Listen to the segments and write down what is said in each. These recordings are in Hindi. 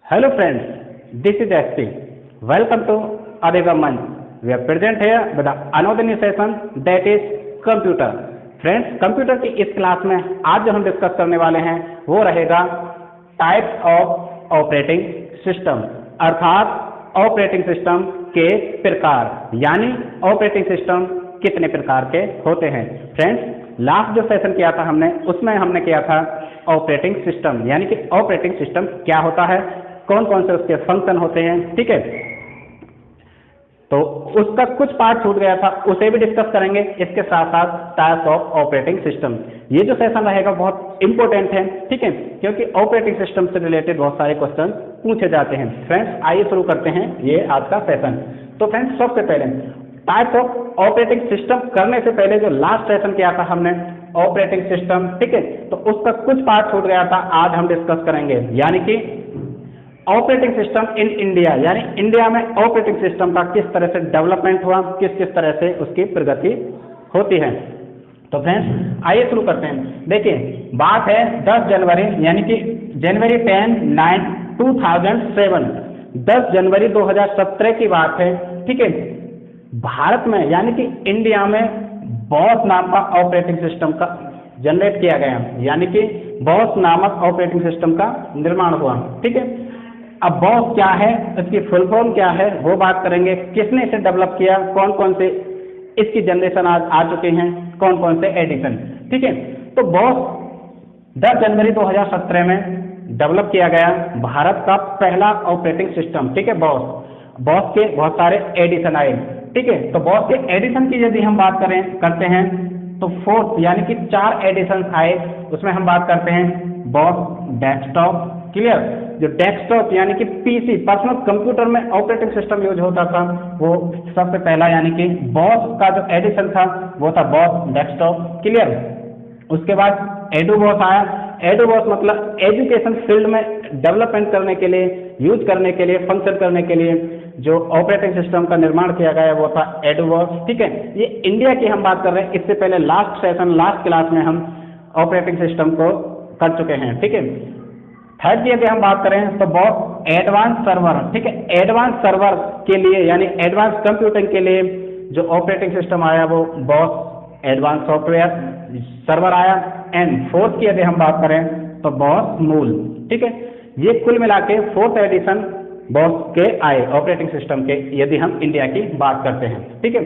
Hello friends, this is SP. Welcome to Adega Manch. We are present here with another new session that is computer. Friends computer की इस क्लास में आज जो हम डिस्कस करने वाले हैं वो रहेगा टाइप्स ऑफ ऑपरेटिंग सिस्टम, अर्थात ऑपरेटिंग सिस्टम के प्रकार, यानी ऑपरेटिंग सिस्टम कितने प्रकार के होते हैं। फ्रेंड्स लास्ट जो सेशन किया था उसमें हमने किया था ऑपरेटिंग सिस्टम, यानी कि ऑपरेटिंग सिस्टम क्या होता है, कौन कौन से उसके फंक्शन होते हैं। ठीक है, तो उसका कुछ पार्ट छूट गया था, उसे भी डिस्कस करेंगे। इसके साथ साथ टाइप्स ऑफ ऑपरेटिंग सिस्टम, ये जो सेशन रहेगा बहुत इंपॉर्टेंट है। ठीक है, क्योंकि ऑपरेटिंग सिस्टम से रिलेटेड बहुत सारे क्वेश्चन पूछे जाते हैं। फ्रेंड्स आइए शुरू करते हैं ये आज का सेशन। तो फ्रेंड्स सबसे पहले टाइप्स ऑफ ऑपरेटिंग सिस्टम करने से पहले जो लास्ट सेशन किया था हमने ऑपरेटिंग सिस्टम, ठीक है, तो उसका कुछ पार्ट छूट गया था, आज हम डिस्कस करेंगे, यानी कि ऑपरेटिंग सिस्टम इन इंडिया, यानी इंडिया में ऑपरेटिंग सिस्टम का किस तरह से डेवलपमेंट हुआ, किस किस तरह से उसकी प्रगति होती है। तो फ्रेंड्स आइए शुरू करते हैं। देखिए बात है 10 जनवरी, यानी कि जनवरी 10, 2007, 10 जनवरी 2017 की बात है। ठीक है, भारत में यानी कि इंडिया में बॉस नाम का ऑपरेटिंग सिस्टम का जनरेट किया गया, यानी कि बॉस नामक ऑपरेटिंग सिस्टम का निर्माण हुआ। ठीक है, अब बॉस क्या है, इसकी फुल फॉर्म क्या है, वो बात करेंगे। किसने इसे डेवलप किया, कौन कौन से इसकी जनरेशन आज आ चुके हैं, कौन कौन से एडिशन। ठीक है, तो बॉस 10 जनवरी 2017 में डेवलप किया गया, भारत का पहला ऑपरेटिंग सिस्टम। ठीक है, बॉस के बहुत सारे एडिशन आए। ठीक है, तो बॉस के एडिशन की यदि हम बात करते हैं तो फोर्थ यानी कि 4 एडिशन आए। उसमें हम बात करते हैं बॉस डेस्कटॉप। क्लियर, जो डेस्कटॉप यानी कि पीसी पर्सनल कंप्यूटर में ऑपरेटिंग सिस्टम यूज होता था, वो सबसे पहला यानी कि बॉस का जो एडिशन था वो था बॉस डेस्कटॉप। क्लियर, उसके बाद एडोबॉस आया। एडोबॉस मतलब एजुकेशन फील्ड में डेवलपमेंट करने के लिए, यूज करने के लिए, फंक्शन करने के लिए जो ऑपरेटिंग सिस्टम का निर्माण किया गया वो था एडोबॉस। ठीक है, ये इंडिया की हम बात कर रहे हैं। इससे पहले लास्ट क्लास में हम ऑपरेटिंग सिस्टम को कर चुके हैं। ठीक है, थर्ड की यदि हम बात करें तो बॉस एडवांस सर्वर। ठीक है, एडवांस सर्वर के लिए यानी एडवांस कंप्यूटिंग के लिए जो ऑपरेटिंग सिस्टम आया वो बॉस एडवांस सॉफ्टवेयर सर्वर आया। एंड फोर्थ की यदि हम बात करें तो बॉस मूल। ठीक है, ये कुल मिला के फोर्थ एडिशन बॉस के आए ऑपरेटिंग सिस्टम के, यदि हम इंडिया की बात करते हैं। ठीक है,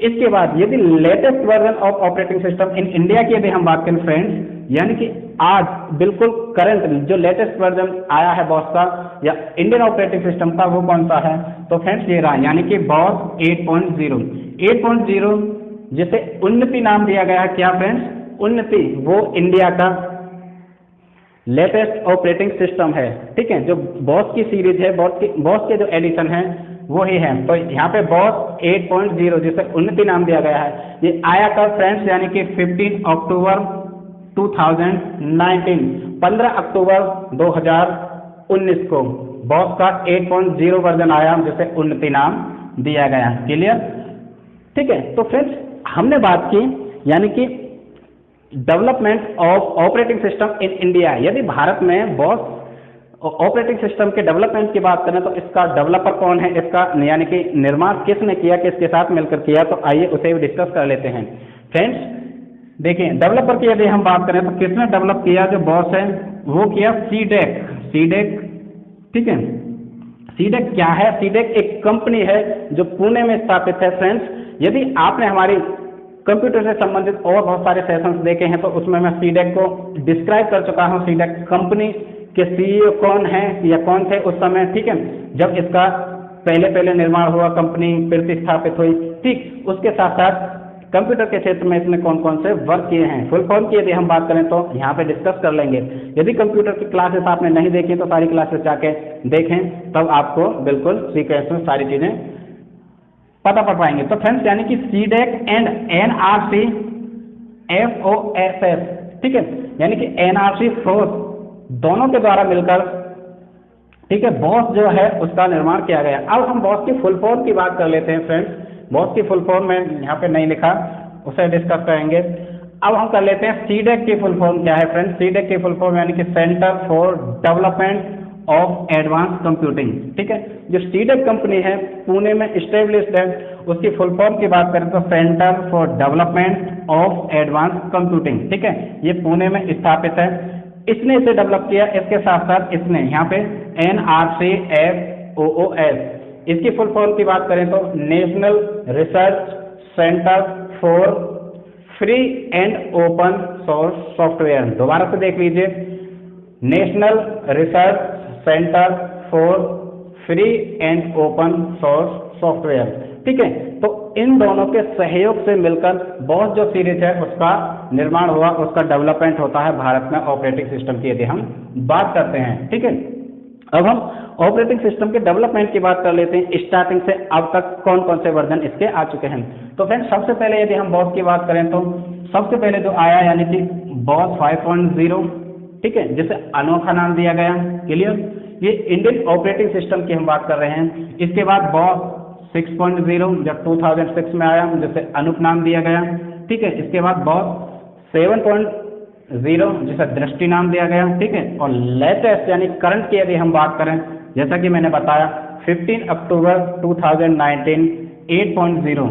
इसके बाद यदि latest version of operating system in India की यदि हम बात करें फ्रेंड्स, यानी कि आज बिल्कुल करंट जो लेटेस्ट वर्जन आया है बॉस का या इंडियन ऑपरेटिंग सिस्टम का, वो कौन सा है, तो फ्रेंड्स ये रहा, यानी कि बॉस 8.0। 8.0 जिसे उन्नति नाम दिया गया। क्या फ्रेंड्स, उन्नति वो इंडिया का लेटेस्ट ऑपरेटिंग सिस्टम है। ठीक है, जो बॉस की सीरीज है, बॉस के जो एडिशन है वो ही है। तो यहाँ पे बॉस 8.0 जिसे उन्नति नाम दिया गया है, ये आया कब फ्रेंड्स, यानी कि 15 अक्टूबर 2019, 15 अक्टूबर 2019 को बॉस का 8.0 वर्जन आया जिसे उन्नति नाम दिया गया। क्लियर, ठीक है। तो फ्रेंड्स हमने बात की यानी कि development of operating system in India. यदि भारत में बॉस ऑपरेटिंग सिस्टम के डेवलपमेंट की बात करें तो इसका डेवलपर कौन है, इसका यानी कि निर्माण किसने किया, किसके साथ मिलकर किया, तो आइए उसे भी डिस्कस कर लेते हैं। फ्रेंड्स देखिए, डेवलपर की यदि हम बात करें तो किसने डेवलप किया, जो बॉस है वो किया सीडेक। ठीक है, सीडेक क्या है, सीडेक एक कंपनी है जो पुणे में स्थापित है। फ्रेंड्स यदि आपने हमारी कंप्यूटर से संबंधित और बहुत सारे सेशंस देखे हैं तो उसमें मैं सीडेक को डिस्क्राइब कर चुका हूं, सीडेक कंपनी के सीईओ कौन है या कौन थे उस समय। ठीक है, जब इसका पहले निर्माण हुआ, कंपनी प्रतिष्ठापित हुई। ठीक, उसके साथ साथ कंप्यूटर के क्षेत्र में इसने कौन कौन से वर्क किए हैं, फुल फॉर्म की यदि हम बात करें तो यहाँ पे डिस्कस कर लेंगे। यदि कंप्यूटर की क्लासेस आपने नहीं देखी तो सारी क्लासेस जाके देखें, तब आपको बिल्कुल सीक्वेंस में सारी चीजें पता पड़ पाएंगे। तो फ्रेंड्स यानी कि सीडेक एंड एनआरसी FOSS, ठीक है, यानी कि एनआरसी फोर्स दोनों के द्वारा मिलकर, ठीक है, बॉस जो है उसका निर्माण किया गया। अब हम बॉस की फुल फॉर्म की बात कर लेते हैं। फ्रेंड्स बॉस की फुल फॉर्म में यहाँ पे नहीं लिखा, उसे डिस्कस करेंगे। अब हम कर लेते हैं सीडेक की फुल फॉर्म क्या है। फ्रेंड्स सीडेक की फुल फॉर्म यानी कि centre for development of advance computing. ठीक है, जो सीडेक कंपनी है पुणे में स्टेब्लिश्ड है, उसकी फुल फॉर्म की बात करें तो centre for development of advance computing. ठीक है, ये पुणे में स्थापित है, इसने इसे डेवलप किया। इसके साथ साथ इसने यहाँ पे NRCFOOS, इसकी फुल फॉर्म की बात करें तो national research centre for free and open source software. दोबारा से देख लीजिए, national research centre for free and open source software. ठीक है, तो इन दोनों के सहयोग से मिलकर बहुत जो सीरीज है उसका निर्माण हुआ, उसका डेवलपमेंट होता है भारत में ऑपरेटिंग सिस्टम की यदि हम बात करते हैं। ठीक है, अब हम ऑपरेटिंग सिस्टम के डेवलपमेंट की बात कर लेते हैं, स्टार्टिंग से अब तक कौन कौन से वर्जन इसके आ चुके हैं। तो फ्रेंड्स, सबसे पहले यदि हम बॉस की बात करें तो सबसे पहले जो आया यानी कि बॉस 5.0, ठीक है, जिसे अनोखा नाम दिया गया। क्लियर, ये इंडियन ऑपरेटिंग सिस्टम की हम बात कर रहे हैं। इसके बाद बॉस 6.0 जब 2006 में आया, जिसे अनूप नाम दिया गया। ठीक है, इसके बाद बॉस 7.0 जिसे दृष्टि नाम दिया गया। ठीक है, और लेटेस्ट यानी करंट की यदि हम बात करें, जैसा कि मैंने बताया 15 अक्टूबर 2019 8.0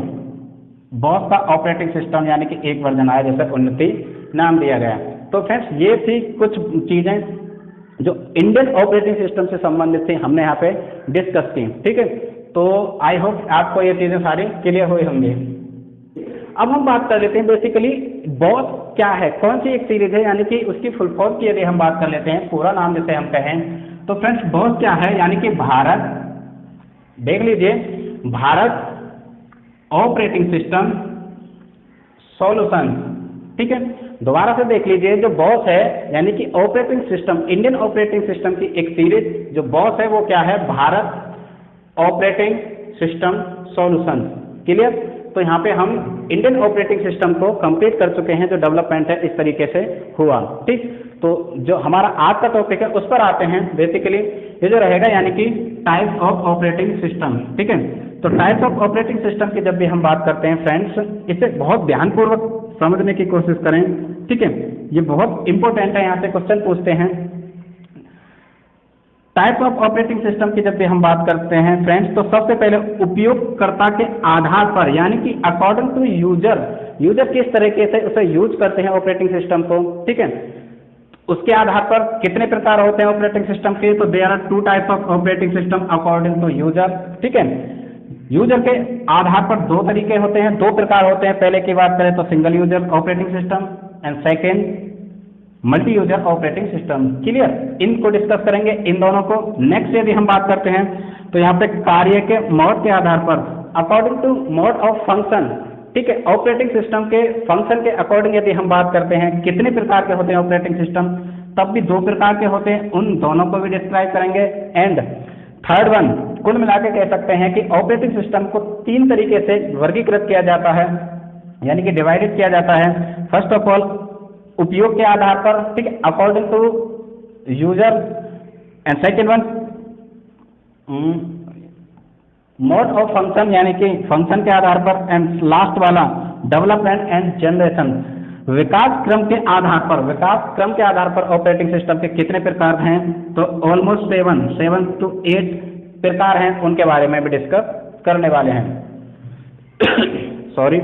बॉस का ऑपरेटिंग सिस्टम यानी कि एक वर्जन आया, जैसे उन्नति नाम दिया गया। तो फ्रेंड्स, ये थी कुछ चीजें जो इंडियन ऑपरेटिंग सिस्टम से संबंधित थी, हमने यहाँ पे डिस्कस की। ठीक है, तो आई होप आपको ये चीजें सारी क्लियर हुई होंगी। अब हम बात कर लेते हैं बेसिकली बॉस क्या है, कौन सी एक सीरीज है, यानी कि उसकी फुल फॉर्म की यदि हम बात कर लेते हैं, पूरा नाम जैसे हम कहें तो फ्रेंड्स बॉस क्या है, यानी कि भारत, देख लीजिए, भारत ऑपरेटिंग सिस्टम सॉल्यूशन। ठीक है, दोबारा से देख लीजिए, जो बॉस है यानी कि operating system, Indian operating system की एक सीरीज जो बॉस है वो क्या है, Bharat operating system solution. Clear, तो यहाँ पे हम इंडियन ऑपरेटिंग सिस्टम को कंप्लीट कर चुके हैं, जो डेवलपमेंट है इस तरीके से हुआ। ठीक, तो जो हमारा आज का टॉपिक है उस पर आते हैं। बेसिकली ये जो रहेगा यानी कि टाइप्स ऑफ ऑपरेटिंग सिस्टम। ठीक है, तो टाइप्स ऑफ ऑपरेटिंग सिस्टम की जब भी हम बात करते हैं फ्रेंड्स, इसे बहुत ध्यानपूर्वक समझने की कोशिश करें। ठीक है, ये बहुत इंपॉर्टेंट है, यहाँ से क्वेश्चन पूछते हैं। टाइप्स ऑफ ऑपरेटिंग सिस्टम की जब भी हम बात करते हैं फ्रेंड्स, तो सबसे पहले उपयोगकर्ता के आधार पर यानी कि अकॉर्डिंग टू यूजर, यूजर किस तरीके से उसे यूज करते हैं ऑपरेटिंग सिस्टम को। ठीक है, उसके आधार पर कितने प्रकार होते हैं ऑपरेटिंग सिस्टम के, तो there are 2 types of operating system according to user. ठीक है, यूजर के आधार पर 2 तरीके होते हैं, 2 प्रकार होते हैं। पहले की बात करें तो single user operating system and second multi user operating system. Clear, इनको डिस्कस करेंगे इन दोनों को। नेक्स्ट यदि हम बात करते हैं तो यहाँ पे कार्य के मोड के आधार पर according to mode of function. ठीक है, ऑपरेटिंग सिस्टम के फंक्शन के अकॉर्डिंग यदि हम बात करते हैं कितने प्रकार के होते हैं ऑपरेटिंग सिस्टम, तब भी 2 प्रकार के होते हैं, उन दोनों को भी डिस्क्राइब करेंगे। एंड थर्ड वन, कुल मिलाकर कह सकते हैं कि ऑपरेटिंग सिस्टम को 3 तरीके से वर्गीकृत किया जाता है, यानी कि डिवाइडेड किया जाता है। फर्स्ट ऑफ ऑल उपयोग के आधार पर, ठीक है, according to user, and second one mode of function यानी कि फंक्शन के आधार पर, एंड लास्ट वाला डेवलपमेंट एंड जनरेशन, विकास क्रम के आधार पर। विकास क्रम के आधार पर ऑपरेटिंग सिस्टम के कितने प्रकार हैं, तो ऑलमोस्ट 7 to 8 प्रकार हैं, उनके बारे में भी डिस्कस करने वाले हैं। सॉरी,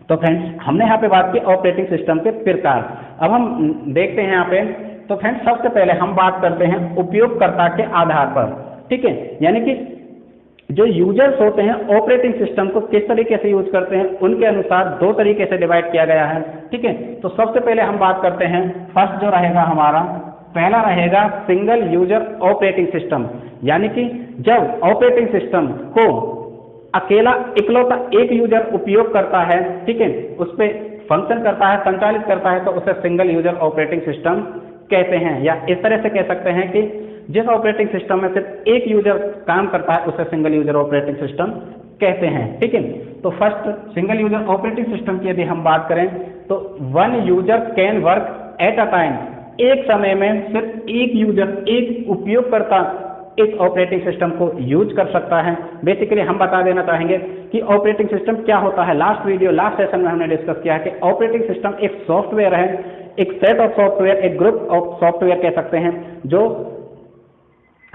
तो फ्रेंड्स हमने यहाँ पे बात की ऑपरेटिंग सिस्टम के प्रकार। अब हम देखते हैं यहाँ पे, तो फ्रेंड्स सबसे पहले हम बात करते हैं उपयोगकर्ता के आधार पर। ठीक है, यानी कि जो यूजर्स होते हैं ऑपरेटिंग सिस्टम को किस तरीके से यूज करते हैं, उनके अनुसार 2 तरीके से डिवाइड किया गया है। ठीक है, तो सबसे पहले हम बात करते हैं, फर्स्ट जो रहेगा हमारा, पहला रहेगा सिंगल यूजर ऑपरेटिंग सिस्टम, यानी कि जब ऑपरेटिंग सिस्टम को अकेला इकलौता एक यूजर उपयोग करता है, ठीक है, उस पर फंक्शन करता है, संचालित करता है, तो उसे सिंगल यूजर ऑपरेटिंग सिस्टम कहते हैं। या इस तरह से कह सकते हैं कि जिस ऑपरेटिंग सिस्टम में सिर्फ एक यूजर काम करता है उसे सिंगल यूजर ऑपरेटिंग सिस्टम कहते हैं। ठीक है, तो first single user operating system की यदि हम बात करें तो 1 user can work at a time, एक समय में सिर्फ एक यूजर, एक उपयोगकर्ता इस ऑपरेटिंग सिस्टम को यूज कर सकता है। बेसिकली हम बता देना चाहेंगे कि ऑपरेटिंग सिस्टम क्या होता है। लास्ट सेशन में हमने डिस्कस किया है कि ऑपरेटिंग सिस्टम एक सॉफ्टवेयर है, एक सेट ऑफ सॉफ्टवेयर, एक ग्रुप ऑफ सॉफ्टवेयर कह सकते हैं, जो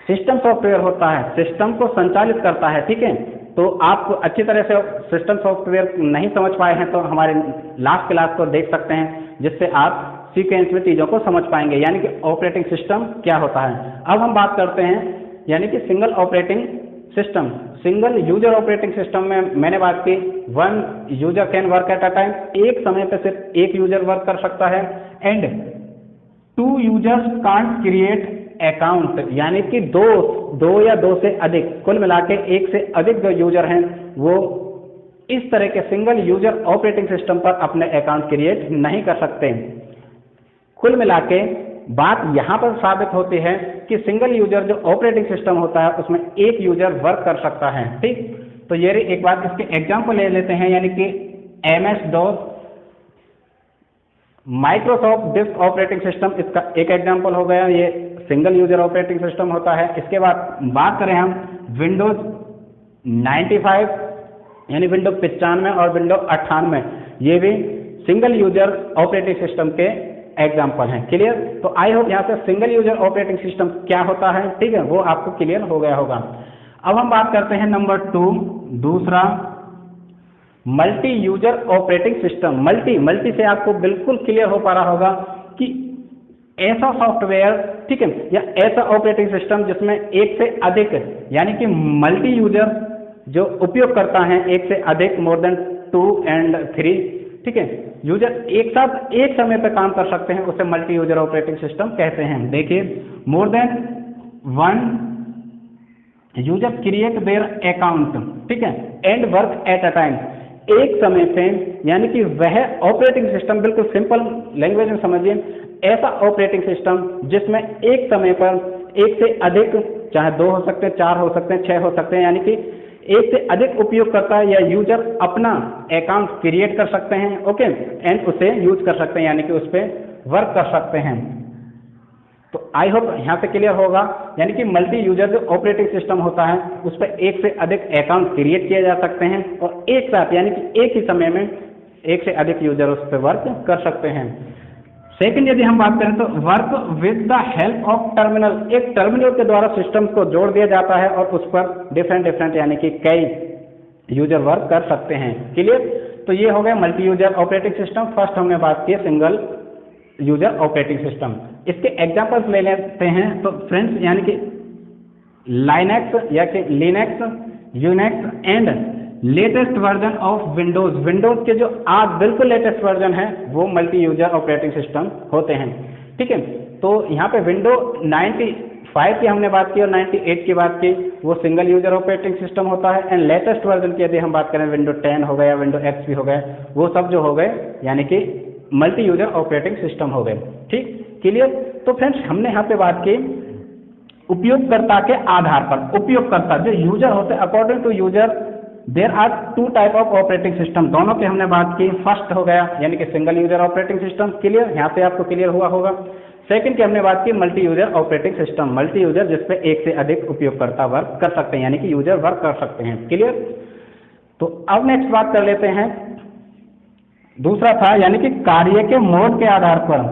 सिस्टम सॉफ्टवेयर होता है, सिस्टम को संचालित करता है, ठीक है। तो आप अच्छी तरह से सिस्टम सॉफ्टवेयर नहीं समझ पाए हैं तो हमारे लास्ट क्लास को देख सकते हैं, जिससे आप सीक्वेंस में चीज़ों को समझ पाएंगे, यानी कि ऑपरेटिंग सिस्टम क्या होता है। अब हम बात करते हैं यानी कि single operating system. Single user operating system में मैंने बात की, one user can work at a time, एक समय पर सिर्फ एक यूजर वर्क कर सकता है। And two users can't create account, यानी कि दो या दो से अधिक, कुल मिला के एक से अधिक जो यूजर हैं वो इस तरह के सिंगल यूजर ऑपरेटिंग सिस्टम पर अपने अकाउंट क्रिएट नहीं कर सकते। कुल मिला के बात यहाँ पर साबित होती है कि सिंगल यूजर जो ऑपरेटिंग सिस्टम होता है उसमें एक यूजर वर्क कर सकता है, ठीक। तो ये एक बात इसके एग्जाम्पल ले लेते हैं, यानी कि MS-DOS, Microsoft disk operating system इसका एक एग्जाम्पल हो गया, ये सिंगल यूजर ऑपरेटिंग सिस्टम होता है। इसके बाद बात करें हम विंडोज 95 यानी विंडो 95 और विंडो 98, ये भी सिंगल यूजर ऑपरेटिंग सिस्टम के एग्जाम्पल हैं। क्लियर? तो आई होप यहाँ से सिंगल यूजर ऑपरेटिंग सिस्टम क्या होता है, ठीक है, वो आपको क्लियर हो गया होगा। अब हम बात करते हैं नंबर 2, दूसरा multi user operating system. Multi से आपको बिल्कुल क्लियर हो पा रहा होगा कि ऐसा सॉफ्टवेयर, ठीक है, या ऐसा ऑपरेटिंग सिस्टम जिसमें एक से अधिक यानी कि मल्टी यूजर जो उपयोग करता है, एक से अधिक, मोर देन 2 and 3, ठीक है, यूजर एक साथ एक समय पर काम कर सकते हैं, उसे मल्टी यूजर ऑपरेटिंग सिस्टम कहते हैं। देखिए, more than 1 user create their account, ठीक है, and work at a time, एक समय पे, यानी कि वह ऑपरेटिंग सिस्टम, बिल्कुल सिंपल लैंग्वेज में समझिए, ऐसा ऑपरेटिंग सिस्टम जिसमें एक समय पर एक से अधिक, चाहे 2 हो सकते हैं, 4 हो सकते हैं, 6 हो सकते हैं, यानी कि एक से अधिक उपयोगकर्ता या यूजर अपना अकाउंट क्रिएट कर सकते हैं, ओके, एंड उसे यूज कर सकते हैं, यानी कि उस पर वर्क कर सकते हैं। तो आई होप यहाँ से क्लियर होगा, यानी कि मल्टी यूजर जो ऑपरेटिंग सिस्टम होता है उस पर एक से अधिक अकाउंट क्रिएट किए जा सकते हैं और एक साथ, यानी कि एक ही समय में एक से अधिक यूजर उस पर वर्क कर सकते हैं। सेकंड, यदि हम बात करें तो work with the help of terminal, एक टर्मिनल के द्वारा सिस्टम को जोड़ दिया जाता है और उस पर डिफरेंट यानी कि कई यूजर वर्क कर सकते हैं। क्लियर? तो ये हो गया multi user operating system. First हमने बात की सिंगल यूजर ऑपरेटिंग सिस्टम। इसके एग्जांपल्स ले लेते हैं। तो फ्रेंड्स, यानी कि लाइनक्स या कि Linux, Unix and latest version of Windows के जो आज बिल्कुल लेटेस्ट वर्जन है वो मल्टी यूजर ऑपरेटिंग सिस्टम होते हैं, ठीक है। तो यहाँ पे विंडो 95 की हमने बात की और 98 की बात की, वो सिंगल यूजर ऑपरेटिंग सिस्टम होता है। एंड लेटेस्ट वर्जन की यदि हम बात करें, विंडो 10 हो गया, विंडो XP हो गया, वो सब जो हो गए यानी कि मल्टी यूजर ऑपरेटिंग सिस्टम हो गए, ठीक। क्लियर? तो फ्रेंड्स, हमने यहाँ पे बात की उपयोगकर्ता के आधार पर। उपयोगकर्ता जो यूजर होते हैं, according to user there are 2 type of operating system, दोनों की हमने बात की। फर्स्ट हो गया यानी कि single user operating system, clear, यहाँ पे आपको क्लियर हुआ होगा। सेकंड की हमने बात की multi user operating system, multi user जिसपे एक से अधिक उपयोगकर्ता वर्क कर सकते हैं, यानी कि यूजर वर्क कर सकते हैं। क्लियर? तो अब नेक्स्ट बात कर लेते हैं, दूसरा था यानी कि कार्य के मोड के आधार पर,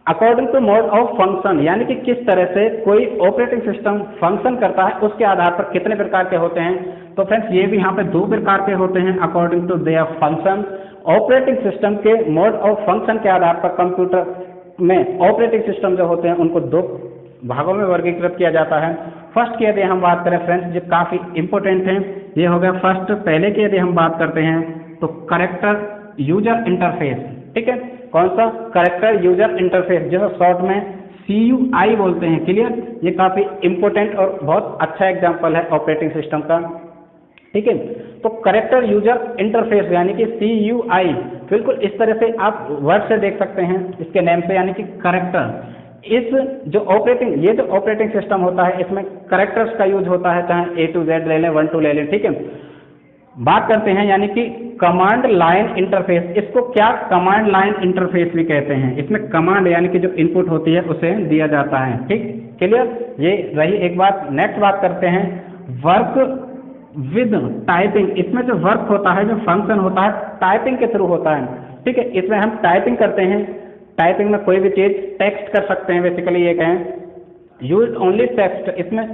according to mode of function, यानी कि किस तरह से कोई ऑपरेटिंग सिस्टम फंक्शन करता है उसके आधार पर कितने प्रकार के होते हैं। तो फ्रेंड्स, ये भी यहाँ पे 2 प्रकार के होते हैं according to their function. Operating system के मोड ऑफ फंक्शन के आधार पर कंप्यूटर में ऑपरेटिंग सिस्टम जो होते हैं उनको 2 भागों में वर्गीकृत किया जाता है। फर्स्ट की यदि हम बात करें फ्रेंड्स, जो काफ़ी इंपॉर्टेंट है, ये हो गया फर्स्ट। पहले की यदि हम बात करते हैं तो कैरेक्टर यूजर इंटरफेस, ठीक है, कौन सा? कैरेक्टर यूजर इंटरफेस, जिसे शॉर्ट में CUI बोलते हैं। क्लियर? ये काफ़ी इंपॉर्टेंट और बहुत अच्छा एग्जाम्पल है ऑपरेटिंग सिस्टम का, ठीक है। तो कैरेक्टर यूजर इंटरफेस यानी कि CUI, बिल्कुल इस तरह से आप वर्ड से देख सकते हैं इसके नेम से, यानी कि कैरेक्टर। इस जो ऑपरेटिंग, ये जो ऑपरेटिंग सिस्टम होता है इसमें कैरेक्टर्स का यूज होता है, चाहे A to Z ले लें, 1 2 ले लें, ठीक है। बात करते हैं यानी कि कमांड लाइन इंटरफेस, इसको क्या कमांड लाइन इंटरफेस भी कहते हैं। इसमें कमांड यानी कि जो इनपुट होती है उसे दिया जाता है, ठीक। क्लियर? ये रही एक बात। नेक्स्ट बात करते हैं वर्क विद टाइपिंग। इसमें जो वर्क होता है, जो फंक्शन होता है, टाइपिंग के थ्रू होता है, ठीक है। इसमें हम टाइपिंग करते हैं, टाइपिंग में कोई भी चीज टेक्स्ट कर सकते हैं, बेसिकली ये कहें, यूज ओनली टेक्स्ट, इसमें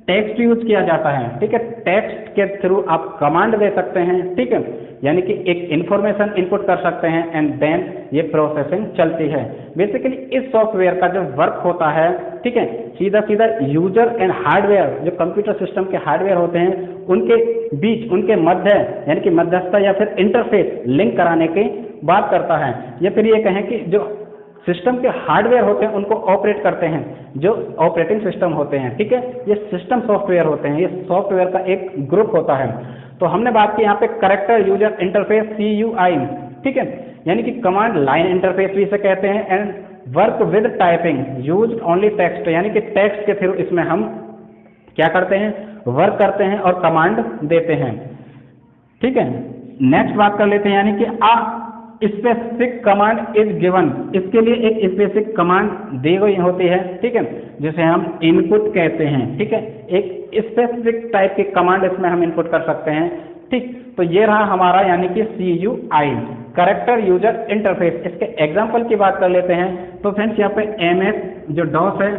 टेक्स्ट यूज किया जाता है, ठीक है। टेक्स्ट के थ्रू आप कमांड दे सकते हैं, ठीक है, यानी कि एक इंफॉर्मेशन इनपुट कर सकते हैं एंड देन ये प्रोसेसिंग चलती है। बेसिकली इस सॉफ्टवेयर का जो वर्क होता है, ठीक है, सीधा सीधा यूजर एंड हार्डवेयर, जो कंप्यूटर सिस्टम के हार्डवेयर होते हैं उनके बीच, उनके मध्य यानी कि मध्यस्थता या फिर इंटरफेस लिंक कराने की बात करता है, या फिर ये कहें कि जो सिस्टम के हार्डवेयर होते हैं उनको ऑपरेट करते हैं, जो ऑपरेटिंग सिस्टम होते हैं, ठीक है, ये सिस्टम सॉफ्टवेयर होते हैं, ये सॉफ्टवेयर का एक ग्रुप होता है। तो हमने बात की यहाँ पे कैरेक्टर यूजर इंटरफेस CUI, ठीक है, यानी कि कमांड लाइन इंटरफेस भी इसे कहते हैं, and work with typing use only text, यानी कि टेक्स्ट के थ्रू इसमें हम क्या करते हैं, वर्क करते हैं और कमांड देते हैं, ठीक है। नेक्स्ट बात कर लेते हैं, यानी कि स्पेसिफिक कमांड इज गिवन, इसके लिए एक स्पेसिफिक कमांड दी गई होती है, ठीक है, जिसे हम इनपुट कहते हैं, ठीक है, एक स्पेसिफिक टाइप की कमांड इसमें हम इनपुट कर सकते हैं, ठीक। तो ये रहा हमारा यानी कि CUI, कैरेक्टर यूजर इंटरफेस। इसके एग्जांपल की बात कर लेते हैं, तो फ्रेंड्स यहाँ पे MS जो DOS है,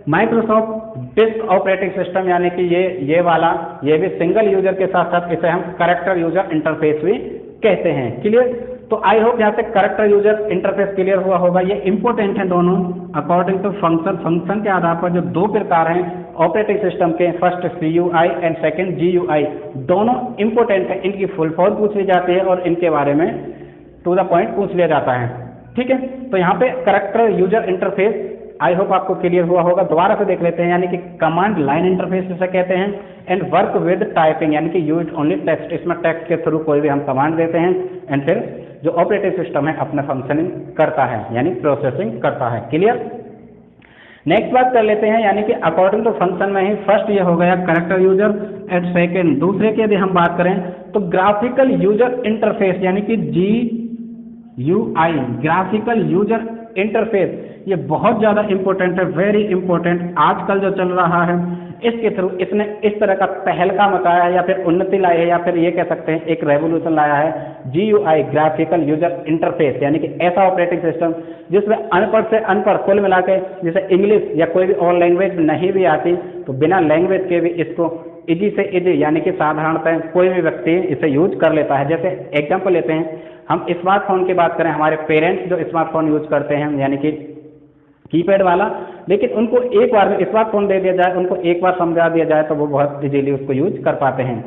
माइक्रोसॉफ्ट डिस्क ऑपरेटिंग सिस्टम, यानी कि ये वाला, ये भी सिंगल यूजर के साथ साथ इसे हम कैरेक्टर यूजर इंटरफेस भी कहते हैं। क्लियर? तो आई होप यहाँ से कैरेक्टर यूजर इंटरफेस क्लियर हुआ होगा। ये इंपॉर्टेंट है दोनों अकॉर्डिंग टू फंक्शन के आधार पर जो दो प्रकार हैं ऑपरेटिंग सिस्टम के, first CUI and second GUI, दोनों इंपॉर्टेंट है। इनकी फुल फॉर्म पूछ ली जाती है और इनके बारे में टू द पॉइंट पूछ लिया जाता है, ठीक है। तो यहाँ पे character user interface I hope आपको क्लियर हुआ होगा। दोबारा से देख लेते हैं, यानी कि कमांड लाइन इंटरफेस जिसे कहते हैं, एंड वर्क विद टाइपिंग, यानी कि यूज ओनली टेक्स्ट, इसमें टेक्स्ट के थ्रू कोई भी हम कमांड देते हैं एंड फिर जो ऑपरेटिंग सिस्टम है अपना फंक्शनिंग करता है, यानी प्रोसेसिंग करता है। क्लियर? नेक्स्ट बात कर लेते हैं, यानी कि अकॉर्डिंग टू फंक्शन में ही फर्स्ट ये हो गया कैरेक्टर यूजर एंड सेकंड, दूसरे की यदि हम बात करें तो ग्राफिकल यूजर इंटरफेस, यानी कि GUI, ग्राफिकल यूजर इंटरफेस। ये बहुत ज़्यादा इंपॉर्टेंट है, वेरी इंपॉर्टेंट। आजकल जो चल रहा है इसके थ्रू इसने इस तरह का तहलका मचाया है या फिर उन्नति लाई है या फिर ये कह सकते हैं एक रेवोल्यूशन लाया है, GUI, ग्राफिकल यूजर इंटरफेस, यानी कि ऐसा ऑपरेटिंग सिस्टम जिसमें अनपढ़ से अनपढ़ कुल मिला के, जैसे इंग्लिश या कोई भी और लैंग्वेज नहीं भी आती तो बिना लैंग्वेज के भी इसको इजी से इजी, यानी कि साधारणतः कोई भी व्यक्ति इसे यूज कर लेता है। जैसे एग्जाम्पल लेते हैं, हम स्मार्टफोन की बात करें, हमारे पेरेंट्स जो स्मार्टफोन यूज करते हैं यानी कि कीपैड वाला, लेकिन उनको एक बार में स्मार्टफोन दे दिया जाए, उनको एक बार समझा दिया जाए तो वो बहुत इजीली उसको यूज कर पाते हैं।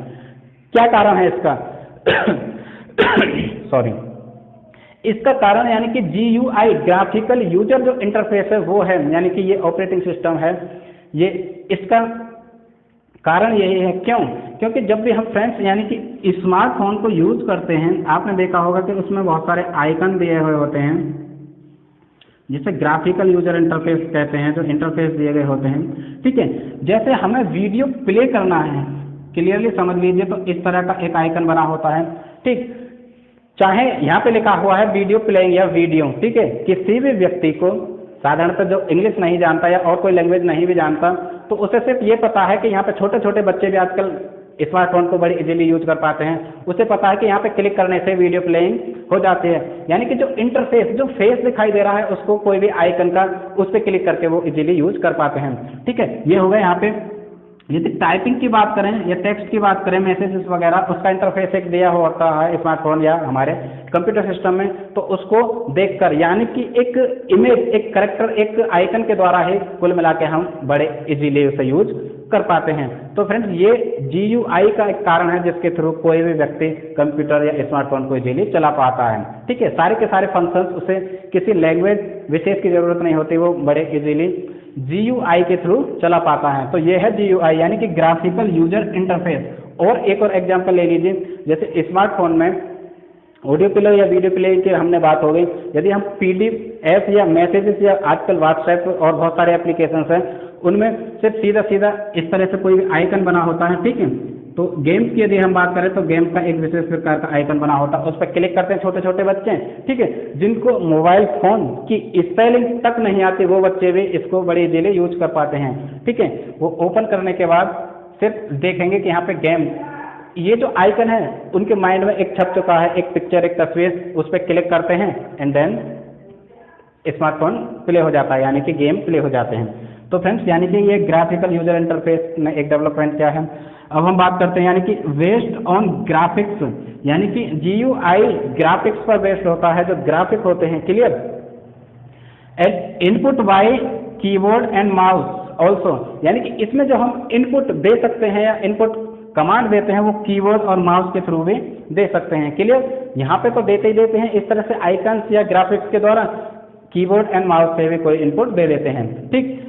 क्या कारण है इसका? सॉरी, इसका कारण यानी कि GUI, ग्राफिकल यूजर जो इंटरफेस है वो है, यानी कि ये ऑपरेटिंग सिस्टम है, ये इसका कारण यही है। क्यों? क्योंकि जब भी हम फ्रेंड्स यानी कि स्मार्टफोन को यूज करते हैं, आपने देखा होगा कि उसमें बहुत सारे आइकन दिए हुए होते हैं जिसे ग्राफिकल यूजर इंटरफेस कहते हैं, जो इंटरफेस दिए गए होते हैं, ठीक है। जैसे हमें वीडियो प्ले करना है, क्लियरली समझ लीजिए, तो इस तरह का एक आइकन बना होता है, ठीक। चाहे यहाँ पे लिखा हुआ है वीडियो प्लेइंग या वीडियो, ठीक है। किसी भी व्यक्ति को साधारणतः जो इंग्लिश नहीं जानता या और कोई लैंग्वेज नहीं भी जानता, तो उसे सिर्फ ये पता है कि यहाँ पे छोटे छोटे बच्चे भी आजकल स्मार्टफोन को बड़ी इजीली यूज कर पाते हैं, उसे पता है कि यहाँ पे क्लिक करने से वीडियो प्लेइंग हो जाती है। यानी कि जो इंटरफेस, जो फेस दिखाई दे रहा है, उसको कोई भी आइकन का उस पर क्लिक करके वो इजीली यूज कर पाते हैं, ठीक है। ये हो गया यहाँ पे। यदि टाइपिंग की बात करें या टेक्स्ट की बात करें, मैसेजेस वगैरह, उसका इंटरफेस एक दिया होता है स्मार्टफोन या हमारे कंप्यूटर सिस्टम में, तो उसको देखकर यानी कि एक इमेज, एक कैरेक्टर, एक आइकन के द्वारा ही कुल मिला के हम बड़े इजीली उसे यूज कर पाते हैं। तो फ्रेंड्स ये GUI का एक कारण है जिसके थ्रू कोई भी व्यक्ति कंप्यूटर या स्मार्टफोन को इजीली चला पाता है, ठीक है। सारे के सारे फंक्शंस उसे किसी लैंग्वेज विशेष की जरूरत नहीं होती, वो बड़े इजीली GUI के थ्रू चला पाता है। तो ये है GUI, यानी कि ग्राफिकल यूजर इंटरफेस। और एक और एग्जांपल ले लीजिए, जैसे स्मार्टफोन में ऑडियो प्ले या वीडियो प्ले की हमने बात हो गई, यदि हम PDF या मैसेजेस या आजकल व्हाट्सएप और बहुत सारे एप्लीकेशंस हैं, उनमें सिर्फ सीधा सीधा इस तरह से कोई भी आइकन बना होता है, ठीक है। तो गेम्स की यदि हम बात करें तो गेम का एक विशेष प्रकार का आइकन बना होता है, उस पर क्लिक करते हैं छोटे छोटे बच्चे, ठीक है, जिनको मोबाइल फोन की स्पेलिंग तक नहीं आती, वो बच्चे भी इसको बड़ी इजीली यूज कर पाते हैं, ठीक है। वो ओपन करने के बाद सिर्फ देखेंगे कि यहाँ पे गेम, ये जो आइकन है उनके माइंड में एक छप चुका है, एक पिक्चर, एक तस्वीर, उस पर क्लिक करते हैं एंड देन स्मार्टफोन प्ले हो जाता है, यानी कि गेम प्ले हो जाते हैं। तो फ्रेंड्स यानी कि ये ग्राफिकल यूजर इंटरफेस में एक डेवलपमेंट क्या है। अब हम बात करते हैं यानी कि बेस्ड ऑन ग्राफिक्स, यानी कि GUI ग्राफिक्स पर बेस्ड होता है, जो ग्राफिक होते हैं, clear. And input by keyboard and mouse also, यानी कि इसमें जो हम इनपुट दे सकते हैं या इनपुट कमांड देते हैं वो कीबोर्ड और माउस के थ्रू भी दे सकते हैं, क्लियर। यहाँ पे तो देते ही देते हैं, इस तरह से आइकन्स या ग्राफिक्स के द्वारा कीबोर्ड एंड माउस से भी कोई इनपुट दे देते हैं, ठीक।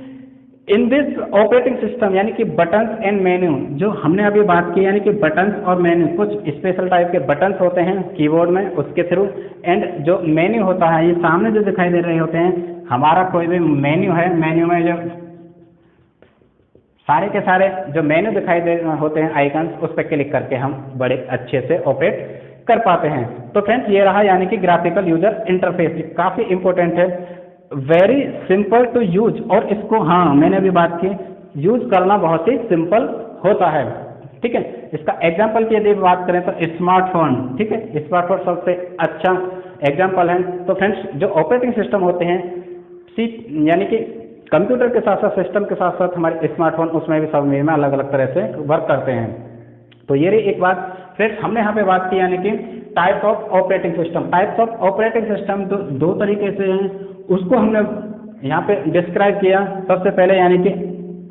इन दिस ऑपरेटिंग सिस्टम, यानी कि बटन्स एंड मेन्यू, जो हमने अभी बात की, यानी कि बटन्स और मेन्यू, कुछ स्पेशल टाइप के बटन्स होते हैं कीबोर्ड में, उसके थ्रू, एंड जो मेन्यू होता है, ये सामने जो दिखाई दे रहे होते हैं, हमारा कोई भी मेन्यू है, मेन्यू में जो सारे के सारे जो मेन्यू दिखाई दे होते हैं आइकन्स, उस पर क्लिक करके हम बड़े अच्छे से ऑपरेट कर पाते हैं। तो फ्रेंड्स ये रहा यानी कि ग्राफिकल यूजर इंटरफेस, काफ़ी इंपॉर्टेंट है, वेरी सिंपल टू यूज, और इसको, हाँ मैंने अभी बात की, यूज करना बहुत ही सिंपल होता है, ठीक है। इसका एग्जाम्पल की यदि बात करें तो स्मार्टफोन, ठीक है, स्मार्टफोन सबसे अच्छा एग्जाम्पल है। तो फ्रेंड्स जो ऑपरेटिंग सिस्टम होते हैं, यानी कि कंप्यूटर के साथ साथ, सिस्टम के साथ साथ हमारे स्मार्टफोन, उसमें भी सब में अलग अलग तरह से वर्क करते हैं। तो ये रही एक बात। फ्रेंड्स हमने यहाँ पे बात की यानी कि types of operating system. Types of operating system तो दो तरीके से हैं, उसको हमने यहाँ पे डिस्क्राइब किया। सबसे पहले यानी कि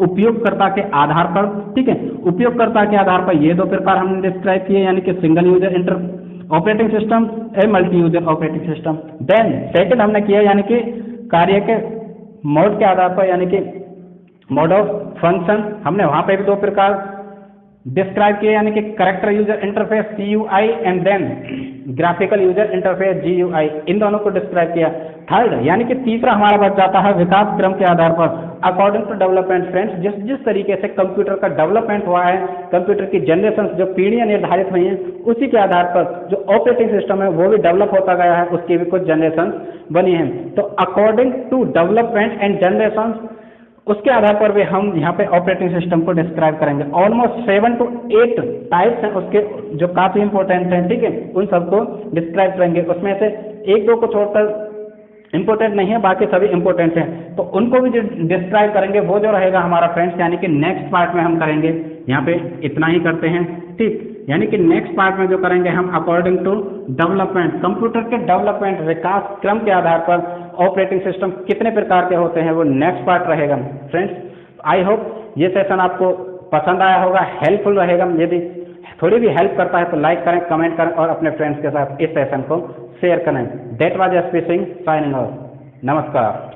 उपयोगकर्ता के आधार पर, ठीक है, उपयोगकर्ता के आधार पर ये दो प्रकार हमने डिस्क्राइब किए, यानी कि single user inter operating system a multi user operating system. Then second हमने किया यानी कि कार्य के मोड के आधार पर, यानी कि मोड ऑफ फंक्शन, हमने वहाँ पे भी दो प्रकार डिस्क्राइब किए, यानी कि character user interface CUI and then graphical user interface GUI, इन दोनों को डिस्क्राइब किया। थर्ड यानी कि तीसरा हमारा बच जाता है विकास क्रम के आधार पर, अकॉर्डिंग टू डेवलपमेंट। फ्रेंड्स जिस जिस तरीके से कंप्यूटर का डेवलपमेंट हुआ है, कंप्यूटर की जनरेशन जो पीढ़ियां निर्धारित हुई हैं, उसी के आधार पर जो ऑपरेटिंग सिस्टम है वो भी डेवलप होता गया है, उसकी भी कुछ जनरेशन बनी है। तो according to development and generation, उसके आधार पर भी हम यहाँ पे ऑपरेटिंग सिस्टम को डिस्क्राइब करेंगे। ऑलमोस्ट 7 to 8 टाइप्स हैं उसके, जो काफ़ी इंपॉर्टेंट हैं, ठीक है, उन सबको डिस्क्राइब करेंगे। उसमें से एक दो को छोड़कर इम्पोर्टेंट नहीं है, बाकी सभी इम्पोर्टेंट हैं, तो उनको भी जो डिस्क्राइब करेंगे वो जो रहेगा हमारा फ्रेंड्स, यानी कि नेक्स्ट पार्ट में हम करेंगे। यहाँ पे इतना ही करते हैं, ठीक, यानी कि नेक्स्ट पार्ट में जो करेंगे हम अकॉर्डिंग टू डेवलपमेंट, कंप्यूटर के डेवलपमेंट विकास क्रम के आधार पर ऑपरेटिंग सिस्टम कितने प्रकार के होते हैं, वो नेक्स्ट पार्ट रहेगा। फ्रेंड्स आई होप ये सेशन आपको पसंद आया होगा, हेल्पफुल रहेगा। यदि थोड़ी भी हेल्प करता है तो लाइक करें, कमेंट करें और अपने फ्रेंड्स के साथ इस सेशन को शेयर करें। That was SP Singh signing off. नमस्कार।